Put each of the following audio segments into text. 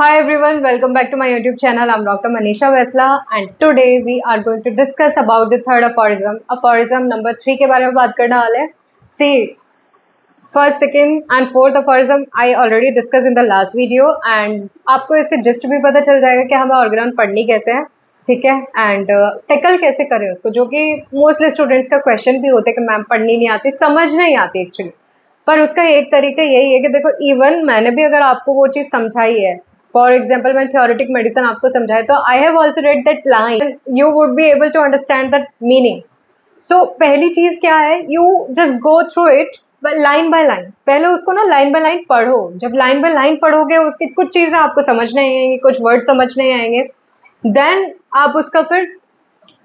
Hi everyone, welcome back to my YouTube channel. I'm Dr. Manisha Vesla and today we are going to discuss about the third aphorism. Aphorism number 3 के बारे में बात करने वाले हैं. See, first, second and fourth aphorism I already discussed in the last video and आपको इससे just भी पता चल जाएगा कि हमें organon पढ़नी कैसे है, ठीक है, and tackle कैसे करें उसको, जो कि मोस्टली स्टूडेंट्स का क्वेश्चन भी होता है कि मैम पढ़नी नहीं आती, समझ नहीं आती एक्चुअली. पर उसका एक तरीका यही है कि देखो, इवन मैंने भी अगर आपको वो चीज़ समझाई है, फॉर एग्जाम्पल मैं थ्योरेटिक मेडिसिन आपको समझाए, तो I have also read that line, you would be able to understand that meaning. So पहली चीज़ क्या है, you just go through it line by line. पहले उसको ना लाइन बाय लाइन पढ़ो. जब लाइन बाय लाइन पढ़ोगे उसकी कुछ चीज़ें आपको समझ नहीं आएंगी, कुछ वर्ड समझ नहीं आएंगे, देन आप उसका फिर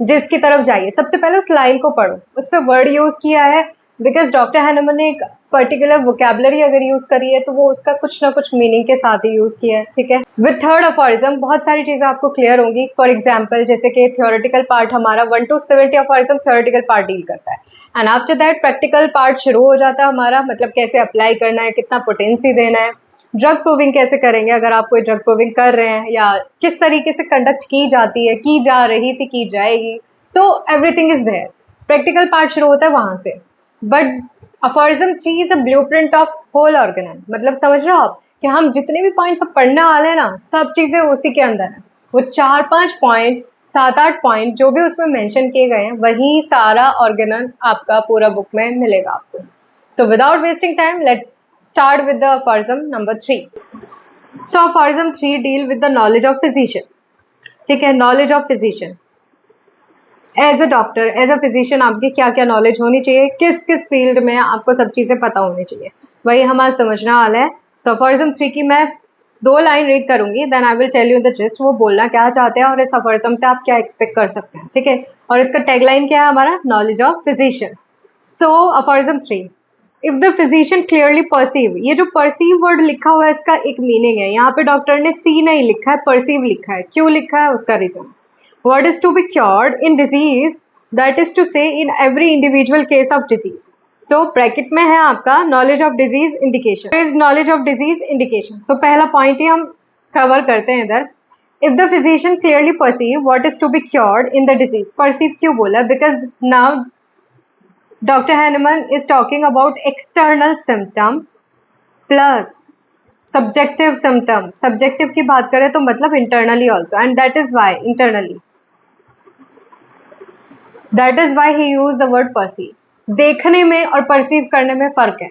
जिसकी तरफ जाइए. सबसे पहले उस लाइन को पढ़ो, उस पर वर्ड यूज़ किया है, बिकॉज डॉक्टर हैनमन ने एक पर्टिकुलर वोकेबलरी अगर यूज करी है तो वो उसका कुछ ना कुछ मीनिंग के साथ ही यूज किया है, ठीक है. विद थर्ड अफोरिज्म बहुत सारी चीजें आपको क्लियर होंगी. फॉर एग्जांपल जैसे कि थ्योरेटिकल पार्ट हमारा 1 to 70 aphorism theoretical part deal करता है, and after that practical part शुरू हो जाता है हमारा, मतलब कैसे अप्लाई करना है, कितना पोटेंसी देना है, ड्रग प्रूविंग कैसे करेंगे अगर आप कोई ड्रग प्रूविंग कर रहे हैं, या किस तरीके से कंडक्ट की जाती है, की जा रही थी, की जाएगी. So everything is there. Practical part शुरू होता है वहां से. But aphorism 3 is a blueprint of whole organon. मतलब समझ रहे हो आप कि हम जितने भी पॉइंट्स पढ़ने वाले हैं ना, सब चीजें उसी के अंदर है. वो 4-5 पॉइंट, 7-8 पॉइंट जो भी उसमें मेंशन किए गए हैं, वही सारा ऑर्गेनन आपका पूरा बुक में मिलेगा आपको. So without wasting time let's start with the aphorism number 3. So aphorism 3 deal with the knowledge of physician, ठीक है. Knowledge of physician as a doctor, as a physician आपकी क्या क्या नॉलेज होनी चाहिए, किस किस फील्ड में आपको सब चीज़ें पता होनी चाहिए, वही हमारा समझना वाला है. सो अफोरिज्म 3 की मैं 2 लाइन रीड करूंगी, then I will tell you the gist, वो बोलना क्या चाहते हैं और इस अफोरिज्म से आप क्या एक्सपेक्ट कर सकते हैं, ठीक है. और इसका टैगलाइन क्या है हमारा, knowledge of physician. So aphorism 3, if the physician clearly perceive. ये जो परसीव वर्ड लिखा हुआ है इसका एक मीनिंग है. यहाँ पे डॉक्टर ने सी नहीं लिखा है, परसीव लिखा है. क्यों लिखा है, उसका reason. What is to be cured in disease, that is to say in every individual case of disease. So bracket में है आपका knowledge of disease indication. What is knowledge of disease indication? So पहला point ही हम cover करते हैं इधर. If the physician clearly perceive what is to be cured in the disease. Perceive क्यों बोला? Because now Dr. Hahnemann is talking about external symptoms plus subjective symptoms. Subjective की बात करें तो मतलब internally also, and that is why internally. That is why he used the word perceive. देखने में और perceive करने में फ़र्क है.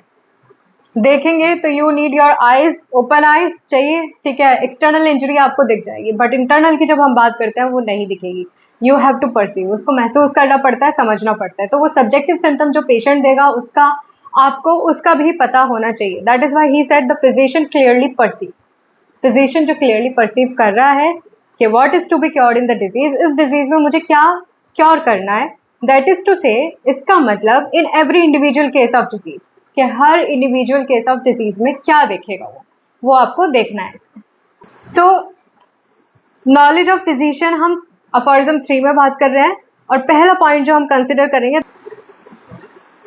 देखेंगे तो you need your eyes, open eyes चाहिए, ठीक है. एक्सटर्नल इंजरी आपको दिख जाएगी, बट इंटरनल की जब हम बात करते हैं वो नहीं दिखेगी. You have to perceive, उसको महसूस करना पड़ता है, समझना पड़ता है. तो वो सब्जेक्टिव सिम्टम जो पेशेंट देगा उसका आपको उसका भी पता होना चाहिए. That is why he said the physician clearly perceive. Physician जो क्लियरली परसीव कर रहा है कि what is to be cured in the disease, इस डिजीज में मुझे क्या क्योर करना है. दैट इज टू से, इसका मतलब in every individual case of disease, कि हर इंडिविजुअल केस ऑफ डिजीज में क्या देखेगा वो आपको देखना है इसमें. सो नॉलेज ऑफ फिजिशियन हम अफोरिज्म 3 में बात कर रहे हैं, और पहला पॉइंट जो हम कंसिडर करेंगे,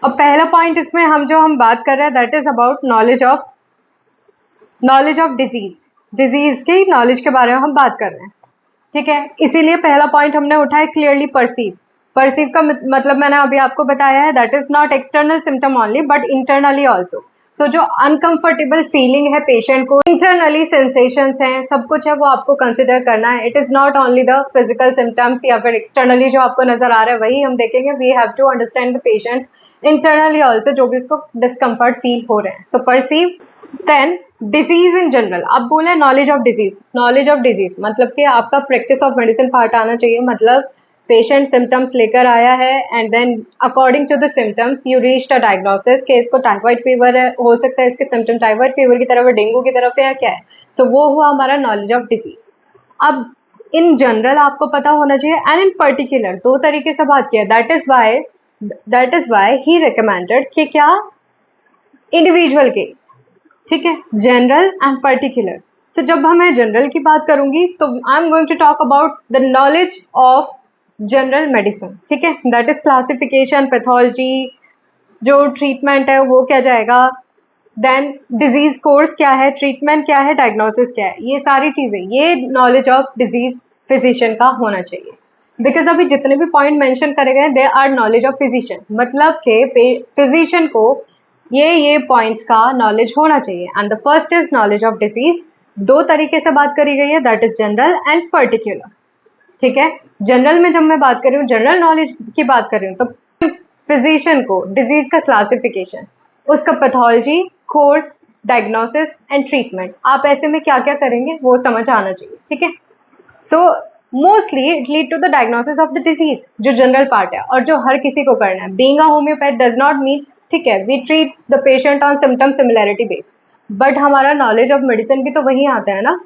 और पहला पॉइंट इसमें हम बात कर रहे हैं, that is about knowledge of disease. Disease की नॉलेज के बारे में हम बात कर रहे हैं, ठीक है. इसीलिए पहला पॉइंट हमने उठाया क्लियरली परसीव. परसीव का मतलब मैंने अभी आपको बताया है, that is not external symptom only but internally also. So जो अनकंफर्टेबल फीलिंग है पेशेंट को, इंटरनली सेंसेशंस हैं, सब कुछ है, वो आपको कंसिडर करना है. It is not only the physical symptoms या फिर एक्सटर्नली जो आपको नजर आ रहा है वही हम देखेंगे. We have to understand the patient internally also, जो भी उसको डिस्कम्फर्ट फील हो रहे हैं. So perceive. Then disease in general, अब बोले knowledge of disease. Knowledge of disease मतलब कि आपका प्रैक्टिस ऑफ मेडिसिन पार्ट आना चाहिए. मतलब पेशेंट सिम्टम्स लेकर आया है and then according to the symptoms you reached a diagnosis कि इसको टाइफाइड फीवर है, हो सकता है इसके सिम्टम टाइफाइड फीवर की तरफ है, डेंगू की तरफ है, या क्या है. सो वो हुआ हमारा नॉलेज ऑफ डिजीज. अब इन जनरल आपको पता होना चाहिए, एंड इन पर्टिकुलर 2 तरीके से बात किया. That is why he recommended कि क्या, इंडिविजुअल केस, ठीक है, जनरल एंड पर्टिकुलर. सो जब मैं जनरल की बात करूंगी तो I am going to talk about the knowledge of general medicine, ठीक है. दैट इज क्लासिफिकेशन, पैथोलॉजी, जो ट्रीटमेंट है वो क्या जाएगा, देन डिजीज कोर्स क्या है, ट्रीटमेंट क्या है, डायग्नोसिस क्या है, ये सारी चीजें, ये नॉलेज ऑफ डिजीज फिजिशियन का होना चाहिए। बिकॉज अभी जितने भी पॉइंट मेंशन करे गए they are knowledge of physician, मतलब के फिजिशियन को ये पॉइंट्स का नॉलेज होना चाहिए। And the first is knowledge of disease. दो तरीके से बात करी गई है, that is general and particular. ठीक है, जनरल में जब मैं बात कर रही हूँ, जनरल नॉलेज की बात कर रही हूँ, तो फिजिशियन को डिजीज का क्लासिफिकेशन, उसका pathology, course, diagnosis and treatment, आप ऐसे में क्या क्या करेंगे वो समझ आना चाहिए। ठीक है, so mostly it lead to the diagnosis of the disease, जो जनरल पार्ट है और जो हर किसी को करना है। Being a homeopath does not mean, ठीक है, we treat the patient on symptom similarity base, but हमारा नॉलेज ऑफ मेडिसिन भी तो वही आता है ना।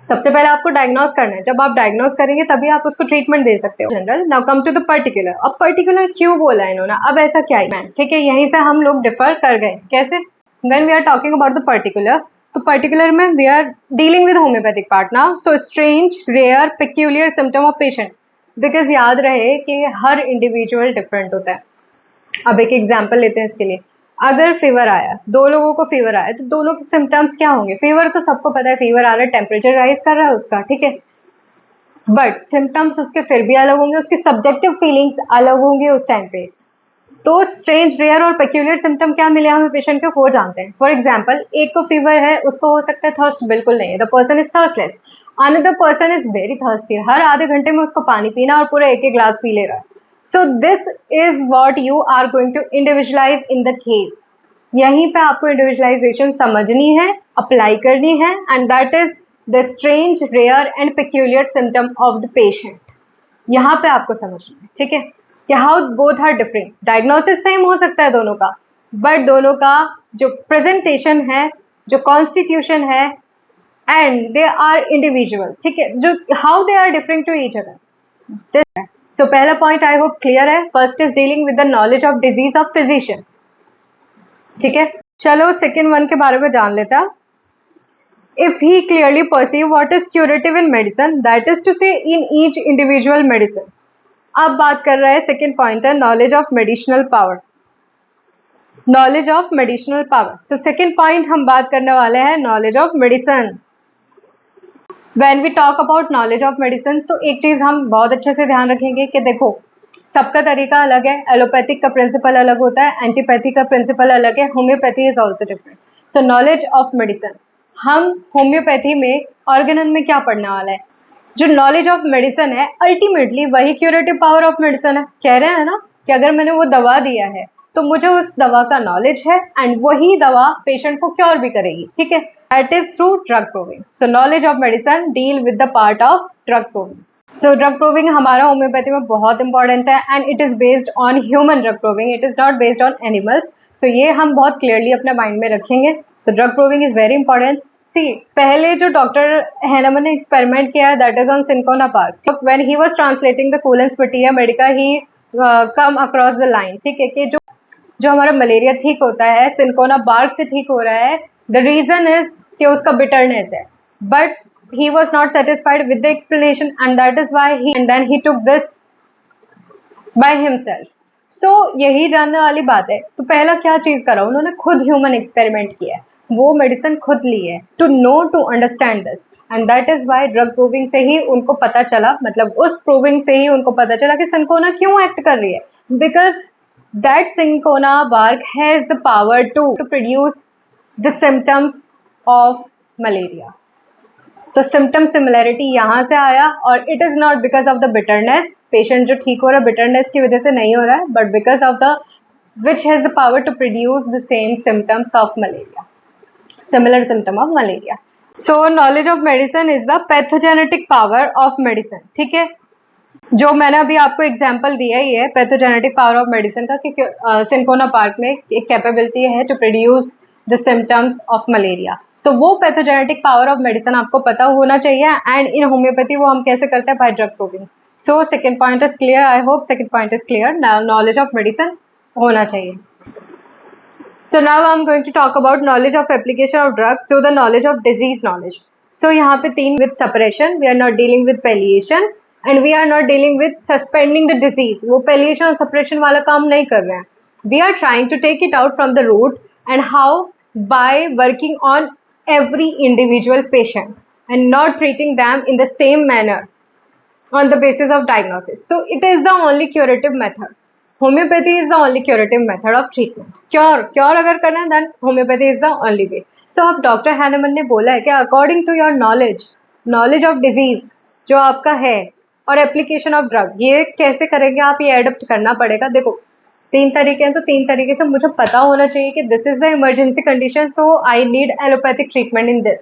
सबसे पहले आपको डायग्नोस करना है, जब आप डायग्नोस करेंगे तभी आप उसको ट्रीटमेंट दे सकते हो। General, now come to the particular. अब पर्टिकुलर क्यों बोला है इन्होंने, अब ऐसा क्या है, ठीक है, यहीं से हम लोग डिफर कर गए। कैसे? When we are talking about the particular, तो पर्टिकुलर में we are dealing with homeopathic part now. So strange, rare, peculiar symptom of patient, because याद रहे कि हर इंडिविजुअल डिफरेंट होता है। अब एक एग्जाम्पल लेते हैं इसके लिए। अगर फीवर आया, दो लोगों को फीवर आया, तो दोनों के सिम्टम्स क्या होंगे? फीवर तो सबको पता है, फीवर आ रहा है, टेम्परेचर राइज कर रहा है उसका, ठीक है, बट सिम्टम्स उसके फिर भी अलग होंगे, उसकी सब्जेक्टिव फीलिंग्स अलग होंगे उस टाइम पे। तो स्ट्रेंज, रेयर और पेक्यूलियर सिम्टम क्या मिले हमें पेशेंट को, वो जानते हैं। फॉर एग्जाम्पल, एक को फीवर है, उसको हो सकता है थर्स्ट बिल्कुल नहीं है, the person is thirstless. Another person is very thirsty, हर आधे घंटे में उसको पानी पीना और पूरा एक एक ग्लास पी लेगा। So this is what you are going to individualise in the case. यहीं पे आपको इंडिविजुअलाइजेशन समझनी है, अप्लाई करनी है, and that is the strange, rare and peculiar symptom of the patient. यहाँ पे आपको समझना है, ठीक है, कि how both are different. Diagnosis same हो सकता है दोनों का, बट दोनों का जो प्रेजेंटेशन है, जो कॉन्स्टिट्यूशन है, एंड दे आर इंडिविजुअल, ठीक है, जो how they are different to each other. So पहला पॉइंट आई होप क्लियर है। First is dealing with the knowledge of disease of physician. ठीक है, चलो सेकेंड वन के बारे में जान लेते हैं। If he clearly perceive what is curative in medicine, that is to say in each individual medicine. अब बात कर रहा है सेकेंड पॉइंट है knowledge of medicinal power. Knowledge of medicinal power, so second point हम बात करने वाले हैं knowledge of medicine. When we talk about knowledge of medicine, तो एक चीज हम बहुत अच्छे से ध्यान रखेंगे कि देखो, सबका तरीका अलग है। एलोपैथिक का प्रिंसिपल अलग होता है, एंटीपैथिक का प्रिंसिपल अलग है, homeopathy is also different. So knowledge of medicine, हम होम्योपैथी में ऑर्गेनन में क्या पढ़ने वाला है, जो नॉलेज ऑफ मेडिसिन है अल्टीमेटली वही क्यूरेटिव पावर ऑफ मेडिसिन है। कह रहे हैं ना कि अगर मैंने वो दवा दिया है तो मुझे उस दवा का नॉलेज है, एंड वही दवा पेशेंट को क्योर भी करेगी, ठीक है, that is through drug proving. So knowledge of medicine deal with the part of drug proving. So drug proving हमारा होम्योपैथी में बहुत इंपॉर्टेंट है, and it is based on human drug proving, it is not based on animals. So ये हम बहुत clearly अपने mind में रखेंगे। So drug proving is very important. See, पहले जो डॉक्टर हैनमन ने एक्सपेरिमेंट किया है that is on cinchona bark. When he was translating the Cullen स्पिटिया medica, he came across the line, ठीक है, कि जो हमारा मलेरिया ठीक होता है सिंकोना बार्क से ठीक हो रहा है, द रीजन इज कि उसका बिटरनेस है, but he was not satisfied with the explanation, and that is why he took this by himself. So यही जानने वाली बात है। तो पहला क्या चीज करा उन्होंने, खुद ह्यूमन एक्सपेरिमेंट किया है, वो मेडिसिन खुद ली है, to know to understand this, and that is why drug proving से ही उनको पता चला, मतलब उस प्रूविंग से ही उनको पता चला कि सिंकोना क्यों एक्ट कर रही है, because that cinchona bark has the power to produce the symptoms of malaria. तो सिम्टम सिमिलैरिटी यहाँ से आया, और it is not because of the bitterness, patient जो ठीक हो रहा है बिटरनेस की वजह से नहीं हो रहा है, but because of the which has the power to produce the same symptoms of malaria, similar symptom of malaria. So knowledge of medicine is the pathogenetic power of medicine. ठीक है, जो मैंने अभी आपको एग्जाम्पल दिया ही है पैथोजेनेटिक पावर ऑफ मेडिसिन का, कि सिंकोना पार्क में एक कैपेबिलिटी है to produce the symptoms of malaria. So वो पैथोजेनेटिक पावर ऑफ मेडिसिन आपको पता होना चाहिए, एंड इन होम्योपैथी वो हम कैसे करते हैं, by drug proving. So second point is clear, I hope second point is clear. Knowledge of medicine होना चाहिए। So now I am going to talk about knowledge of application of drug to the knowledge of disease knowledge. So यहाँ पे तीन, with separation, we are not dealing with palliation, and we are not dealing with suspending the disease. वो palliation और separation वाला काम नहीं कर रहे हैं, we are trying to take it out from the root, and how by working on every individual patient and not treating them in the same manner on the basis of diagnosis. So it is the only curative method. Homeopathy is the only curative method of treatment. Cure अगर करना है then homeopathy is the only way. So अब doctor Hahnemann ने बोला है कि according to your knowledge of disease जो आपका है और application of drug, ये कैसे करेंगे आप, ये अडोप्ट करना पड़ेगा. देखो 3 तरीके हैं तो 3 तरीके से मुझे पता होना चाहिए कि this is the emergency condition, so I need allopathic treatment in this.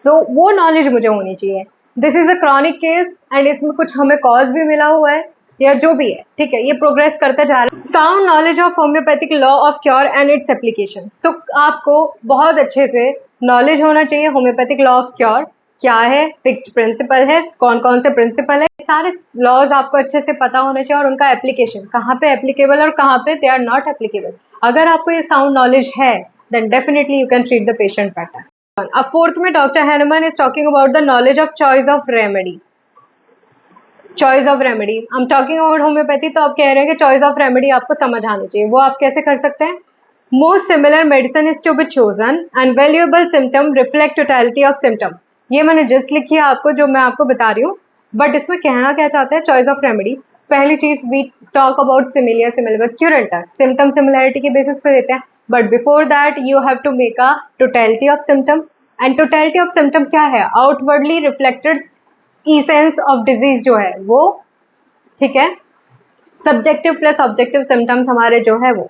So वो नॉलेज मुझे होनी चाहिए. This is a chronic case and इसमें कुछ हमें कॉज भी मिला हुआ है या जो भी है, ठीक है, ये प्रोग्रेस करता जा रहा है. Sound knowledge of homeopathic law of cure and its application. So आपको बहुत अच्छे से नॉलेज होना चाहिए होम्योपैथिक लॉ ऑफ क्योर क्या है, फिक्स्ड प्रिंसिपल है, कौन कौन से प्रिंसिपल है, सारे लॉज आपको अच्छे से पता होने चाहिए और उनका एप्लीकेशन कहाँ पे एप्लीकेबल और कहाँ पे दे आर नॉट एप्लीकेबल. अगर आपको ये साउंड नॉलेज है then definitely you can treat the patient better. अब फोर्थ में doctor Hahnemann is talking about the knowledge of choice of remedy. Choice of remedy, I am talking about homeopathy, तो आप कह रहे हैं कि चॉइस ऑफ रेमेडी आपको समझ आनी चाहिए. वो आप कैसे कर सकते हैं? Most similar medicine is to be chosen and valuable symptom reflect totality of symptom. ये मैंने जस्ट लिखी है आपको, जो मैं आपको बता रही हूँ, बट इसमें कहना क्या चाहते हैं चॉइस ऑफ रेमेडी. पहली चीज we talk about similia similibus curentur, symptom similarity के बेसिस पे देते हैं, but before that you have to make a totality of symptom. And totality of symptom क्या है? Outwardly reflected essence of disease जो है वो, ठीक है, सब्जेक्टिव प्लस ऑब्जेक्टिव सिम्टम्स हमारे जो है वो.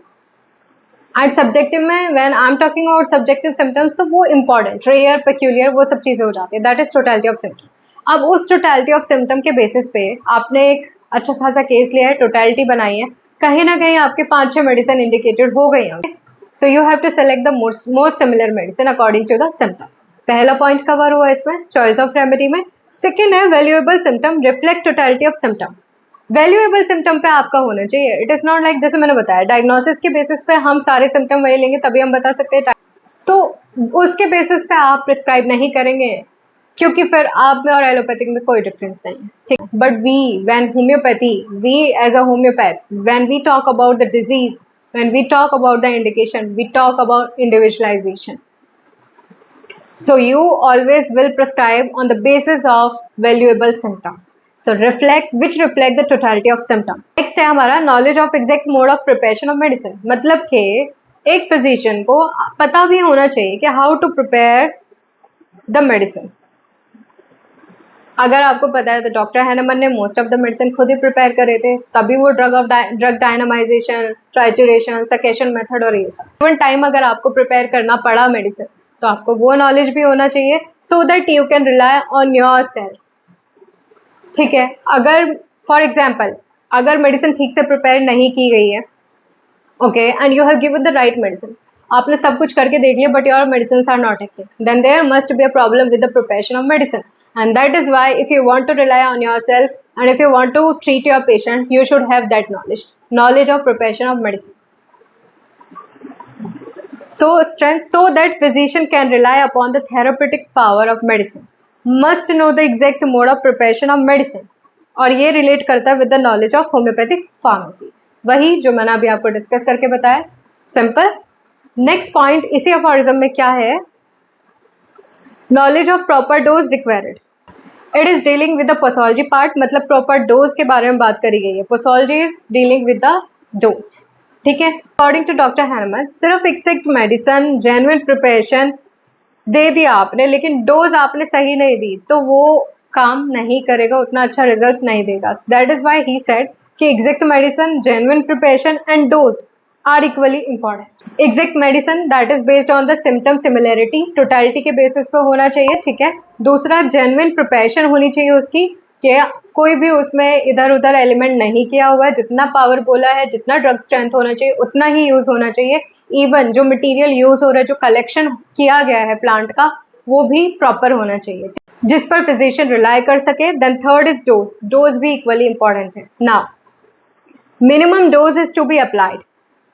एंड सब्जेक्टिव में when I am talking about subjective symptoms तो वो इंपॉर्टेंट, रेयर, पेक्यूलियर, वो सब चीज़ें हो जाती है. That is totality of symptom. अब उस टोटलिटी ऑफ सिम्टम के बेसिस पे आपने एक अच्छा खासा केस लिया है, टोटलिटी बनाई है, कहीं ना कहीं आपके 5-6 मेडिसिन इंडिकेटेड हो गई हैं. So you have to select the most similar medicine according to the symptoms. पहला पॉइंट कवर हुआ इसमें चॉइस ऑफ रेमेडी में. सेकेंड है valuable symptom reflect totality of symptom. Valuable symptom पे आपका होना चाहिए. इट इज नॉट लाइक जैसे मैंने बताया डायग्नोसिस के बेसिस पे हम सारे सिम्टम वही लेंगे तभी हम बता सकते हैं, तो उसके बेसिस पे आप प्रिस्क्राइब नहीं करेंगे क्योंकि फिर आप में और एलोपैथिक में कोई डिफरेंस नहीं है, ठीक. But we when homeopathy, we as a homeopath, when we talk about the disease, when we talk about the indication, we talk about individualisation. So you always will prescribe on the basis of valuable symptoms. So which reflect the totality of symptom. Next है हमारा knowledge of exact mode of preparation of medicine. मतलब कि एक physician को पता भी होना चाहिए कि how to prepare the medicine. अगर आपको पता है तो डॉक्टर हैनेमन ने मोस्ट ऑफ द मेडिसिन खुद ही प्रिपेयर करे थे, तभी वो ड्रग डायनामाइजेशन, ट्राइचुरेशन, सकेशन मेथड और ये सब. इवन टाइम अगर आपको प्रिपेयर करना पड़ा मेडिसिन तो आपको वो नॉलेज भी होना चाहिए so that you can rely on your self, ठीक है. अगर फॉर एग्जाम्पल अगर मेडिसिन ठीक से प्रिपेयर नहीं की गई है, okay, and you have given the right medicine, आपने सब कुछ करके देख लिया but your medicine are not active, then there must be a problem with the preparation of medicine. And that is why if you want to rely on your self and if you want to treat your patient you should have that knowledge of preparation of medicine. So strength, so that physician can rely upon the therapeutic power of medicine, must know the exact mode of preparation of medicine. और ये relate करता है with the knowledge of homeopathic pharmacy, वही जो मैंने अभी आपको discuss करके बताया, सिंपल. नेक्स्ट पॉइंट इसी अफोरिज्म में क्या है? Knowledge of proper dose required. It is dealing with the posology part, मतलब प्रॉपर डोज के बारे में बात करी गई है. Posology is dealing with the dose, ठीक है. अकॉर्डिंग टू डॉक्टर हैनेमन सिर्फ एक्सेक्ट मेडिसिन, जेन्युइन प्रिपरेशन दे दिया आपने लेकिन डोज आपने सही नहीं दी तो वो काम नहीं करेगा, उतना अच्छा रिजल्ट नहीं देगा. That is why he said कि exact medicine, genuine preparation and dose are equally important. Exact medicine that is based on the symptom similarity, totality के बेसिस पे होना चाहिए, ठीक है. दूसरा जेन्युइन प्रिपरेशन होनी चाहिए उसकी, कि कोई भी उसमें इधर उधर एलिमेंट नहीं किया हुआ है, जितना पावर बोला है, जितना ड्रग स्ट्रेंथ होना चाहिए उतना ही यूज होना चाहिए. इवन जो मटेरियल यूज हो रहा है, जो कलेक्शन किया गया है प्लांट का, वो भी प्रॉपर होना चाहिए जिस पर फिजिशियन रिलाई कर सके. Then third is dose. Dose भी इक्वली इंपॉर्टेंट है. Now minimum dose is to be applied.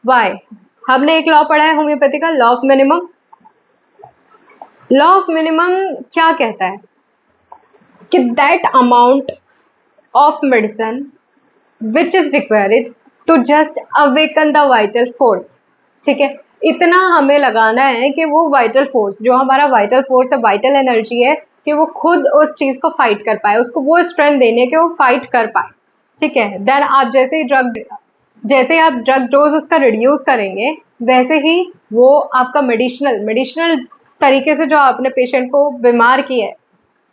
Why? हमने एक लॉ पढ़ा है होम्योपैथी का, law of minimum. Law of minimum क्या कहता है कि that amount of medicine which is required to just awaken the vital force, ठीक है. इतना हमें लगाना है कि वो वाइटल फोर्स, जो हमारा वाइटल फोर्स है, वाइटल एनर्जी है, कि वो खुद उस चीज़ को फाइट कर पाए, उसको वो स्ट्रेंथ देनी है कि वो फाइट कर पाए, ठीक है। देन आप जैसे आप ड्रग डोज उसका रिड्यूस करेंगे, वैसे ही वो आपका मेडिसिनल तरीके से जो आपने पेशेंट को बीमार किया है,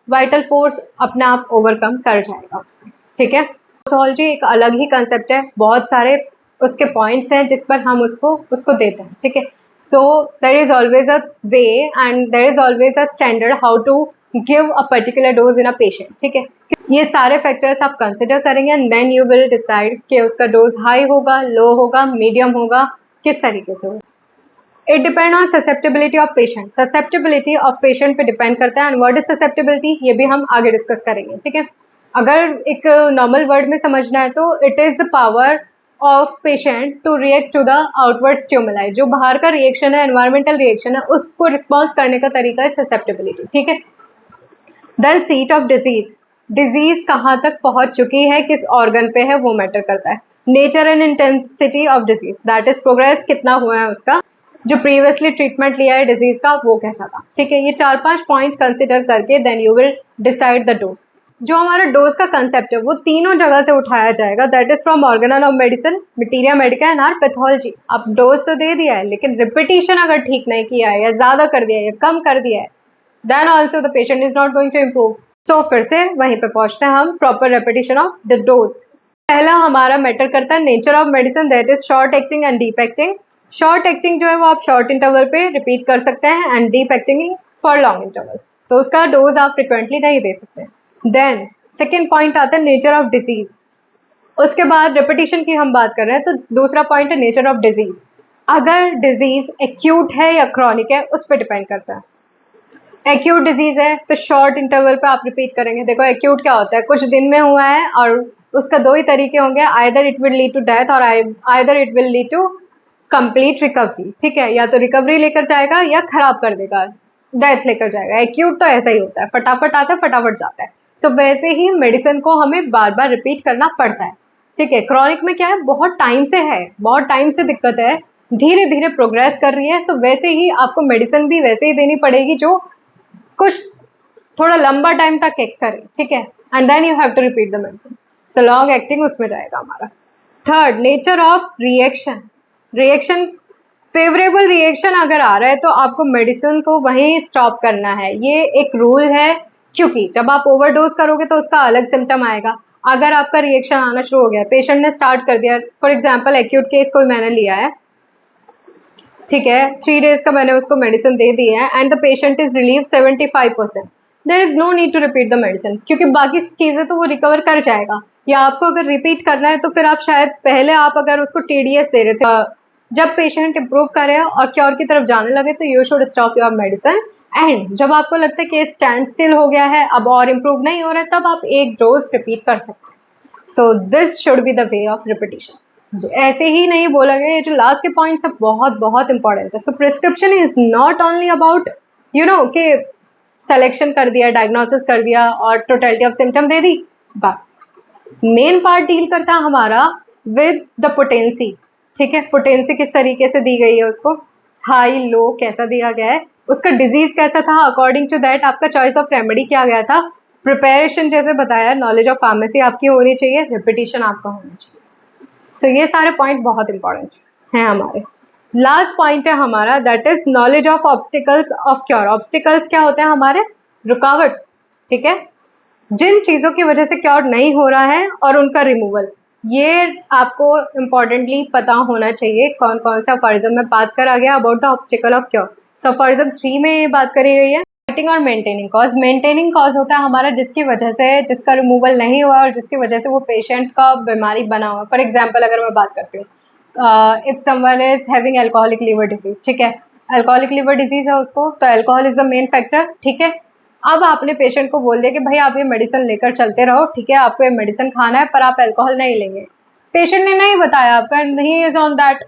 वाइटल फोर्स अपने आप ओवरकम कर जाएगा उससे, ठीक है। सोलॉजी एक अलग ही कंसेप्ट है, बहुत सारे उसके पॉइंट्स हैं जिस पर हम उसको देते हैं, ठीक है। So there is always a way and there is always a standard how to give a particular dose in a patient, ठीक है। ये सारे फैक्टर्स आप कंसिडर करेंगे and then you will decide कि उसका डोज हाई होगा, लो होगा, मीडियम होगा, किस तरीके से होगा। It depend on susceptibility of patient, susceptibility of patient पे डिपेंड करता है। एंड व्हाट इज ससेप्टेबिलिटी, ये भी हम आगे डिस्कस करेंगे, ठीक है। अगर एक नॉर्मल वर्ड में समझना है तो it is the power of patient to react to the outward stimuli, जो बाहर का रिएक्शन है, एनवायरमेंटल रिएक्शन है, उसको रिस्पॉन्स करने का तरीका है ससेप्टेबिलिटी, ठीक है। Then seat of disease, disease कहाँ तक पहुंच चुकी है, किस ऑर्गन पे है, वो मैटर करता है। Nature and intensity of disease, that is progress कितना हुआ है उसका, जो प्रीवियसली ट्रीटमेंट लिया है डिजीज का वो कैसा था, ठीक है। ये 4-5 पॉइंट कंसिडर करके then you will decide the dose. जो हमारा डोज का कंसेप्ट है वो तीनों जगह से उठाया जाएगा, that is from organon of medicine, materia medica and our pathology. अब डोज तो दे दिया है, लेकिन रिपीटिशन अगर ठीक नहीं किया है, या ज्यादा कर दिया है, या कम कर दिया है, then also the patient is not going to improve. So फिर से वहीं पे पहुंचते हैं हम, proper repetition of the dose. पहला हमारा मैटर करता है nature of medicine, that is short acting and deep acting. Short acting जो है वो आप शॉर्ट इंटरवल पे रिपीट कर सकते हैं and deep acting for long interval, तो उसका डोज आप फ्रिक्वेंटली नहीं दे सकते। देन सेकेंड पॉइंट आता है नेचर ऑफ डिजीज। उसके बाद रेपिटेशन की हम बात कर रहे हैं तो दूसरा पॉइंट है नेचर ऑफ डिजीज। अगर डिजीज एक्यूट है या क्रॉनिक है, उस पर डिपेंड करता है। एक्यूट डिजीज है तो शॉर्ट इंटरवल पे आप रिपीट करेंगे। देखो एक्यूट क्या होता है, कुछ दिन में हुआ है और उसका दो ही तरीके होंगे, either it will lead to death और either it will lead to complete recovery, ठीक है। या तो रिकवरी लेकर जाएगा या खराब कर देगा, डेथ लेकर जाएगा। एक्यूट तो ऐसा ही होता है, फटाफट आता है फटाफट जाता है। सो वैसे ही मेडिसिन को हमें बार बार रिपीट करना पड़ता है, ठीक है। क्रॉनिक में क्या है, बहुत टाइम से है, बहुत टाइम से दिक्कत है, धीरे धीरे प्रोग्रेस कर रही है। सो वैसे ही आपको मेडिसिन भी वैसे ही देनी पड़ेगी जो कुछ थोड़ा लंबा टाइम तक एक्ट करे, ठीक है। And then you have to repeat the medicine. So long acting उसमें जाएगा हमारा। Third, nature of reaction. Favourable reaction अगर आ रहा है तो आपको मेडिसिन को वहीं स्टॉप करना है, ये एक रूल है। क्योंकि जब आप ओवरडोज करोगे तो उसका अलग सिम्टम आएगा। अगर आपका रिएक्शन आना शुरू हो गया, पेशेंट ने स्टार्ट कर दिया, फॉर एग्जाम्पल एक्यूट केस कोई मैंने लिया है, ठीक है, 3 days का मैंने उसको मेडिसिन दे दी है and the patient is relieve 75%, there is no need to repeat the medicine, क्योंकि बाकी चीजें तो वो रिकवर कर जाएगा। या आपको अगर रिपीट करना है तो फिर आप शायद पहले आप अगर उसको TDS दे रहे थे, जब पेशेंट इंप्रूव करे और क्योर की तरफ जाने लगे तो you should stop your medicine. And जब आपको लगता है कि स्टैंड स्टिल हो गया है, अब और इम्प्रूव नहीं हो रहा है, तब आप एक डोज रिपीट कर सकते हैं। So this should be the way of repetition. ऐसे ही नहीं बोला गया, ये जो लास्ट के पॉइंट्स है बहुत बहुत इंपॉर्टेंट है। So prescription is not only about कि सिलेक्शन कर दिया, डायग्नोसिस कर दिया और टोटलिटी ऑफ सिम्टम दे दी, बस। मेन पार्ट डील करता है हमारा विद द पोटेंसी, ठीक है। पोटेंसी किस तरीके से दी गई है, उसको हाई लो कैसा दिया गया है, उसका डिजीज कैसा था, अकॉर्डिंग टू दैट आपका चॉइस ऑफ रेमेडी क्या गया था, प्रिपेरेशन जैसे बताया, नॉलेज ऑफ फार्मेसी आपकी होनी चाहिए, रिपीटिशन आपका होना चाहिए। सो ये सारे पॉइंट बहुत इंपॉर्टेंट हैं हमारे। लास्ट पॉइंट है हमारा, that is knowledge of obstacles of cure. Obstacles क्या होते हैं हमारे, रुकावट, ठीक है, जिन चीजों की वजह से क्योर नहीं हो रहा है और उनका रिमूवल, ये आपको इम्पोर्टेंटली पता होना चाहिए। कौन कौन सा अफॉरिज्म में बात करा गया about the obstacle of cure. So aphorism 3 में ये बात करी गई है, और मेंटेनिंग कॉज। मेंटेनिंग कॉज होता है हमारा जिसकी वजह से, जिसका रिमूवल नहीं हुआ और जिसकी वजह से वो पेशेंट का बीमारी बना हुआ। फॉर एग्जांपल अगर मैं बात करती हूँ, if someone is having alcoholic liver disease, ठीक है, अल्कोहलिक लिवर डिजीज है उसको, तो alcohol is the main factor, ठीक है। अब आपने पेशेंट को बोल दिया कि भाई आप ये मेडिसिन लेकर चलते रहो, ठीक है, आपको ये मेडिसिन खाना है पर आप अल्कोहल नहीं लेंगे। पेशेंट ने नहीं बताया आपका, he is on that,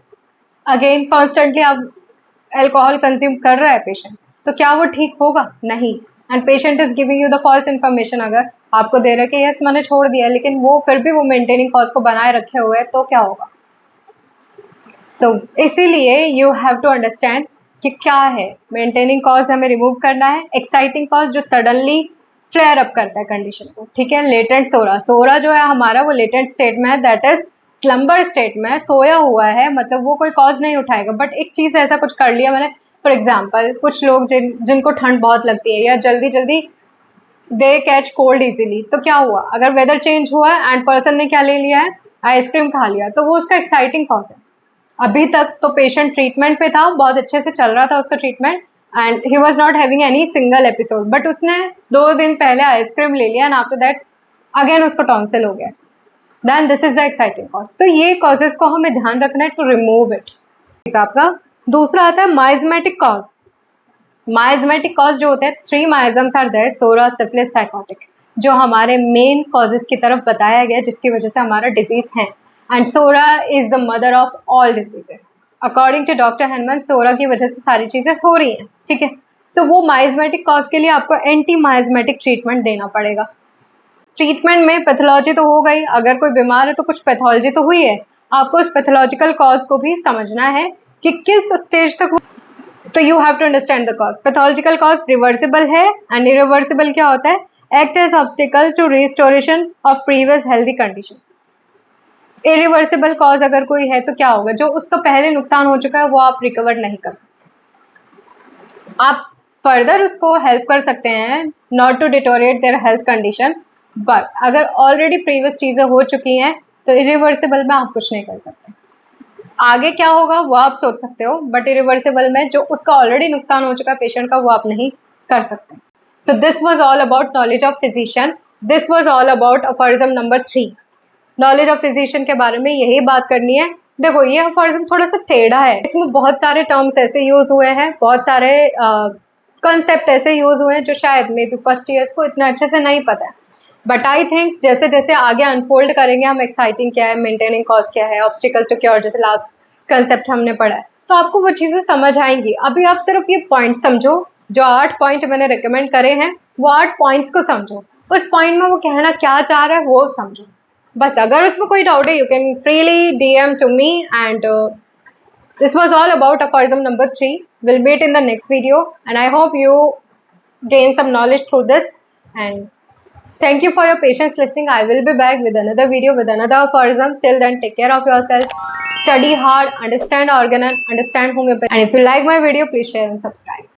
again constantly आप अल्कोहल कंज्यूम कर रहा है पेशेंट, तो क्या वो ठीक होगा? नहीं। And patient is giving you the false information, अगर आपको दे रहे कि यस मैंने छोड़ दिया, लेकिन वो फिर भी वो मेंटेनिंग कॉज को बनाए रखे हुए है, तो क्या होगा? सो इसीलिए यू हैव टू अंडरस्टैंड कि क्या है मेंटेनिंग कॉज, हमें रिमूव करना है। एक्साइटिंग कॉज जो सडनली फ्लेयर अप करता है कंडीशन को, ठीक है। लेटेंट सोरा, सोरा जो है हमारा वो लेटेंट स्टेट में है, दैट इज स्लम्बर स्टेट में, सोया हुआ है, मतलब वो कोई कॉज नहीं उठाएगा। बट एक चीज़ ऐसा कुछ कर लिया मैंने, फॉर एग्जाम्पल कुछ लोग जिनको ठंड बहुत लगती है या जल्दी जल्दी दे कैच कोल्ड इजीली, तो क्या हुआ, अगर वेदर चेंज हुआ है एंड पर्सन ने क्या ले लिया है, आइसक्रीम खा लिया, तो वो उसका एक्साइटिंग कॉज है। अभी तक तो पेशेंट ट्रीटमेंट पे था, बहुत अच्छे से चल रहा था उसका treatment and he was not having any single episode, but उसने 2 दिन पहले आइसक्रीम ले लिया एंड आफ्टर दैट अगेन उसको टॉन्सिल हो गया, then this is the exciting cause. तो ये कॉजेज को हमें ध्यान रखना है टू रिमूव इट। आपका दूसरा आता है माइजमेटिक कॉज। माइजमेटिक कॉज जो होते हैं, 3 miasms are there, psora, syphilis, sycotic, जो हमारे मेन कॉजेज की तरफ बताया गया जिसकी वजह से हमारा डिजीज है। And psora is the mother of all diseases according to doctor Hahnemann. Psora की वजह से सारी चीजें हो रही हैं, ठीक है। सो वो माइजमेटिक कॉज के लिए आपको एंटी माइजमेटिक ट्रीटमेंट देना पड़ेगा। ट्रीटमेंट में पैथोलॉजी तो हो गई, अगर कोई बीमार है तो कुछ पैथोलॉजी तो हुई है, आपको उस पैथोलॉजिकल कॉज को भी समझना है कि किस स्टेज तक। तो you have to understand the cause. Pathological cause reversible है एंड इरिवर्सिबल क्या होता है, act as obstacle to restoration of previous healthy condition. Irreversible cause अगर कोई है तो क्या होगा, जो उसका पहले नुकसान हो चुका है वो आप रिकवर नहीं कर सकते। आप फर्दर उसको हेल्प कर सकते हैं not to deteriorate their health condition, but अगर ऑलरेडी प्रीवियस चीज़ें हो चुकी हैं तो इरिवर्सिबल में आप कुछ नहीं कर सकते। आगे क्या होगा वो आप सोच सकते हो, बट इरिवर्सिबल में जो उसका ऑलरेडी नुकसान हो चुका है पेशेंट का वो आप नहीं कर सकते। So this was all about knowledge of physician. This was all about aphorism number 3। Knowledge of physician के बारे में यही बात करनी है। देखो ये अफॉरिज्म थोड़ा सा टेढ़ा है, इसमें बहुत सारे टर्म्स ऐसे यूज हुए हैं, बहुत सारे कंसेप्ट ऐसे यूज हुए हैं जो शायद मे बी फर्स्ट ईयर्स को इतना अच्छे से नहीं पता है। बट आई थिंक जैसे जैसे आगे अनफोल्ड करेंगे हम, एक्साइटिंग क्या है, मेंटेनिंग कॉज क्या है, ऑब्स्टिकल टू क्योर जैसे लास्ट कंसेप्ट हमने पढ़ा है, तो आपको वो चीज़ें समझ आएंगी। अभी आप सिर्फ ये पॉइंट समझो, जो 8 पॉइंट मैंने रिकमेंड करे हैं वो 8 पॉइंट्स को समझो, उस पॉइंट में वो कहना क्या चाह रहा है वो समझो बस। अगर उसमें कोई डाउट है you can freely DM to me and this was all about aphorism number 3. We'll meet in the next video and I hope you gain some knowledge through this, and thank you for your patience listening. I will be back with another video with another aphorism. Till then, take care of yourself, study hard, understand organ and understand homeopathy, and if you like my video please share and subscribe.